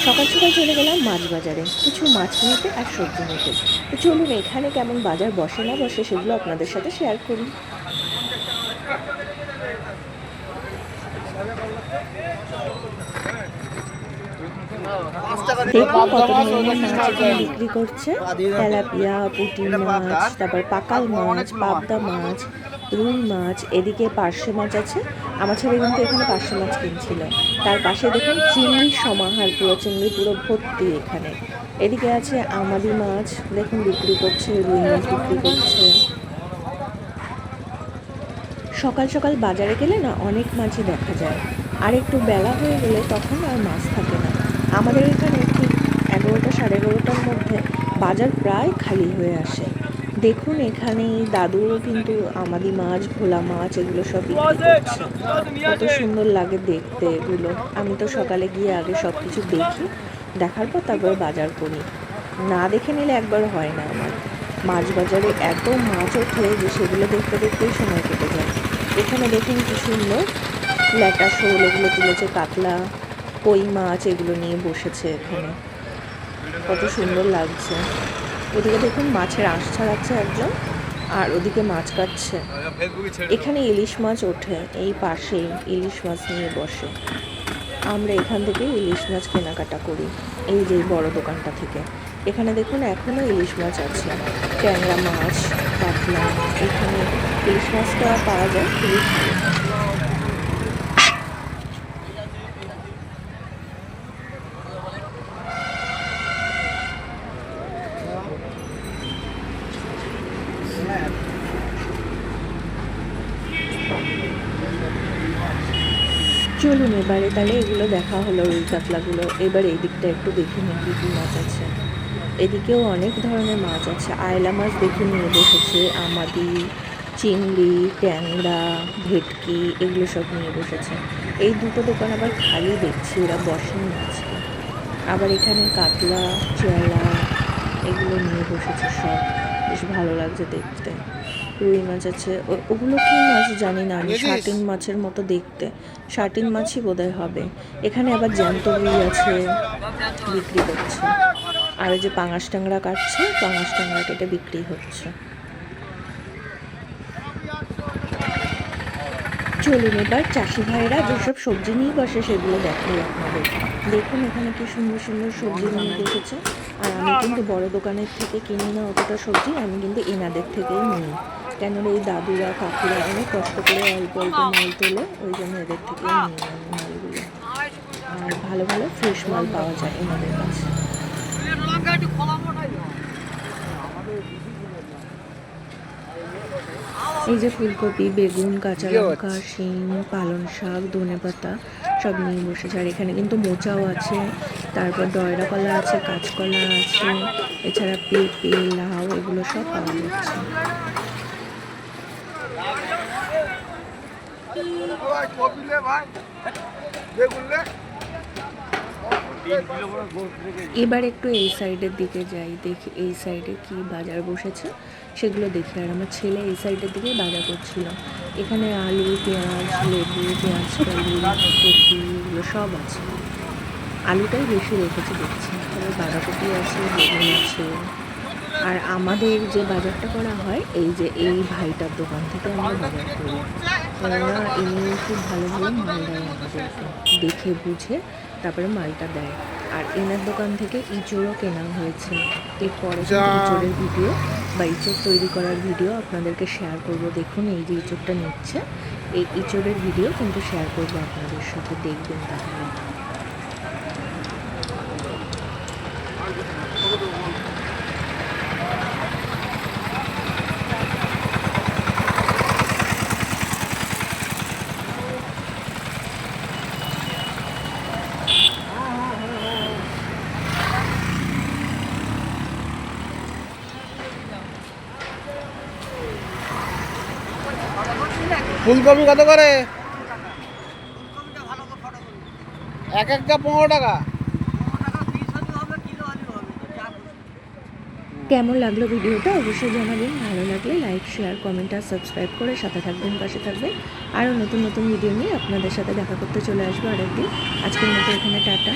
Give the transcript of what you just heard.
সকাল সকাল চলে গেলাম মাছ বাজারে কিছু মাছ নিতে আর সবজি নিতে। তো চলুন এখানে কেমন বাজার বসে না বসে সেগুলো আপনাদের সাথে শেয়ার করি। দেখুন কত ধরনের মাছ এখানে বিক্রি করছে। তেলাপিয়া, পুঁটি মাছ, তারপর পাকাল মাছ, পাবদা মাছ, রুই মাছ, এদিকে পার্শে মাছ আছে। আমার ছেলে কিন্তু এখানে পার্শে মাছ কিনছিল। তার পাশে দেখুন চিংড়ির সমাহার, পুরো চিংড়ি পুরো ভর্তি এখানে। এদিকে আছে আমাদি মাছ, দেখুন বিক্রি করছে, রুই মাছ বিক্রি করছে। সকাল সকাল বাজারে গেলে না অনেক মাছই দেখা যায়, আর একটু বেলা হয়ে গেলে তখন আর মাছ থাকে না। আমাদের এখানে ঠিক 11টা 11:30টার মধ্যে বাজার প্রায় খালি হয়ে আসে। দেখুন এখানে দাদুরও কিন্তু আমাদি মাছ, ভোলা মাছ এগুলো সব বিক্রি করছে। কত সুন্দর লাগে দেখতে এগুলো। আমি তো সকালে গিয়ে আগে সব কিছু দেখি, দেখার পর তারপরে বাজার করি। না দেখে নিলে একবার হয় না আমার। মাছ বাজারে এত মাছ ওঠে যে সেগুলো দেখতে দেখতেই সময় কেটে যায়। এখানে দেখুন কি সুন্দর ল্যাটা শোল এগুলো তুলেছে, কাতলা, কই মাছ এগুলো নিয়ে বসেছে এখানে, কত সুন্দর লাগছে। ওদিকে দেখুন মাছের আঁশ ছাড়াচ্ছে একজন, আর ওদিকে মাছ কাটছে। এখানে ইলিশ মাছ ওঠে, এই পাশেই ইলিশ মাছ নিয়ে বসে। আমরা এখান থেকে ইলিশ মাছ কেনাকাটা করি, এই যে বড় দোকানটা থেকে। এখানে দেখুন এখনও ইলিশ মাছ আছে, ট্যাংরা মাছ, কাতলা। এখানে ইলিশ মাছটা পাওয়া যায় খুবই ভালো। চলুন এবারে তাহলে এগুলো দেখা হলো, রুই কাতলাগুলো। এবার এই দিকটা একটু দেখে নিই কী কী মাছ আছে। এদিকেও অনেক ধরনের মাছ আছে। আয়লা মাছ দেখে নিয়ে বসেছে, আমাদি, চিংড়ি, ট্যাংরা, ভেটকি এগুলো সব নিয়ে বসেছে। এই দুটো দোকান আবার খালি দেখছি, এরা বসেনি আজকে। আবার এখানে কাতলা, চেলা এগুলো নিয়ে বসেছে সব, বেশ ভালো লাগছে দেখতে। রুই মাছ আছে, ওগুলো কি মাছ জানি না আমি, শার্টিন মাছের মতো দেখতে, শার্টিন মাছই বোধহয় হবে। এখানে আবার জ্যান্ত রুই আছে, বিক্রি করছে। আর ওই যে পাঙাশ ট্যাংরা কাটছে, পাঙাশ ট্যাংরা কেটে বিক্রি হচ্ছে। চলুন এবার চাষি ভাইরা যেসব সবজি নিয়ে বসে সেগুলো দেখাই আপনাদের। দেখুন এখানে কি সুন্দর সুন্দর সবজি নিয়ে বসেছে। আর আমি কিন্তু বড় দোকানের থেকে কিনি না অতটা সবজি, আমি কিন্তু এনাদের থেকেই নিই। কেননা এই দাদুরা কাকুরা অনেক কষ্ট করে অল্প অল্প মাল তোলে, ওই জন্য এদের থেকেই নিই আমি মালগুলো। আর ভালো ভালো ফ্রেশ মাল পাওয়া যায় এনাদের কাছে। এই যে ফুলকপি, বেগুন, কাঁচা লঙ্কা, শিম, পালং শাক, ধনেপাতা সব নিয়ে বসেছে। আর এখানে কিন্তু মোচাও আছে, তারপর ডয়রা কলা আছে, কাঁচকলা আছে, এছাড়া পেঁপে, লাউ এগুলো সব পাওয়া যাচ্ছে। এবার একটু এই সাইডের দিকে যাই, দেখি এই সাইডে কি বাজার বসেছে সেগুলো দেখি। আর আমার ছেলে এই সাইডের দিকে বাজার করছিল। এখানে আলু, পেঁয়াজ, লেবু, পেঁয়াজ কলি, কপি এগুলো সব আছে। আলুটাই বেশি রেখেছে দেখছি, তবে বাঁধাকপি আছে, বেগুন আছে। আর আমাদের যে বাজারটা করা হয় এই যে এই ভাইটার দোকান থেকে আমরা বাজার করি। কেননা ইনি খুব ভালো ভালো মাল দেয় আমাদেরকে, দেখে বুঝে তারপরে মালটা দেয়। আর এনার দোকান থেকে ইঁচড়ও কেনা হয়েছে। এরপরে ইঁচড়ের ভিডিও বা ইঁচড় তৈরি করার ভিডিও আপনাদেরকে শেয়ার করব। দেখুন এই যে ইঁচড়টা নিচ্ছে, এই ইঁচড়ের ভিডিও কিন্তু শেয়ার করবো আপনাদের সাথে, দেখবেন তাহলে। ফুলকপি কত করে? এক একটা 15 টাকা। কেমন লাগলো ভিডিওটা অবশ্যই জানাবেন। ভালো লাগলে লাইক, শেয়ার, কমেন্ট আর সাবস্ক্রাইব করে সাথে থাকবেন, পাশে থাকবেন। আরও নতুন নতুন ভিডিও নিয়ে আপনাদের সাথে দেখা করতে চলে আসবো আরেকদিন। আজকের মতো এখানে টাটা।